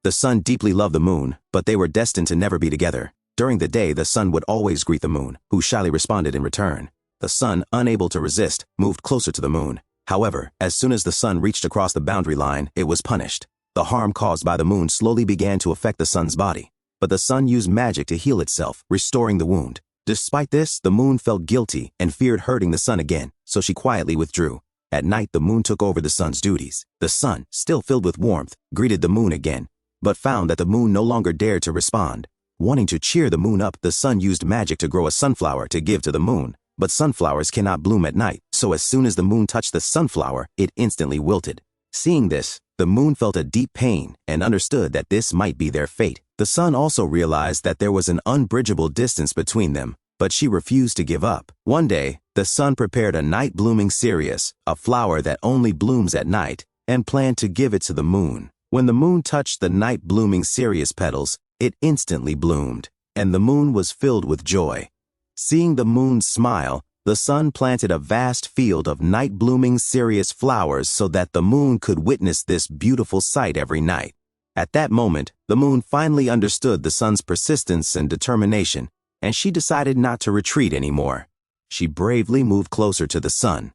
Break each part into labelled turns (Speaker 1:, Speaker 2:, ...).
Speaker 1: The sun deeply loved the moon, but they were destined to never be together. During the day, the sun would always greet the moon, who shyly responded in return. The sun, unable to resist, moved closer to the moon. However, as soon as the sun reached across the boundary line, it was punished. The harm caused by the moon slowly began to affect the sun's body, but the sun used magic to heal itself, restoring the wound. Despite this, the moon felt guilty and feared hurting the sun again, so she quietly withdrew. At night, the moon took over the sun's duties. The sun, still filled with warmth, greeted the moon again, but found that the moon no longer dared to respond. Wanting to cheer the moon up, the sun used magic to grow a sunflower to give to the moon. But sunflowers cannot bloom at night, so as soon as the moon touched the sunflower, it instantly wilted. Seeing this, the moon felt a deep pain and understood that this might be their fate. The sun also realized that there was an unbridgeable distance between them, but she refused to give up. One day, the sun prepared a night-blooming cereus, a flower that only blooms at night, and planned to give it to the moon. When the moon touched the night-blooming cereus petals, it instantly bloomed, and the moon was filled with joy. Seeing the moon smile, the sun planted a vast field of night-blooming cereus flowers so that the moon could witness this beautiful sight every night. At that moment, the moon finally understood the sun's persistence and determination, and she decided not to retreat anymore. She bravely moved closer to the sun.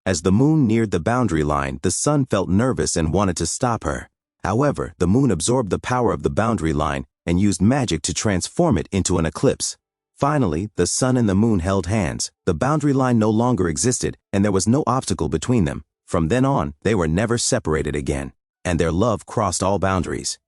Speaker 1: As the moon neared the boundary line, the sun felt nervous and wanted to stop her. However, the moon absorbed the power of the boundary line and used magic to transform it into an eclipse. Finally, the sun and the moon held hands. The boundary line no longer existed, and there was no obstacle between them. From then on, they were never separated again, and their love crossed all boundaries.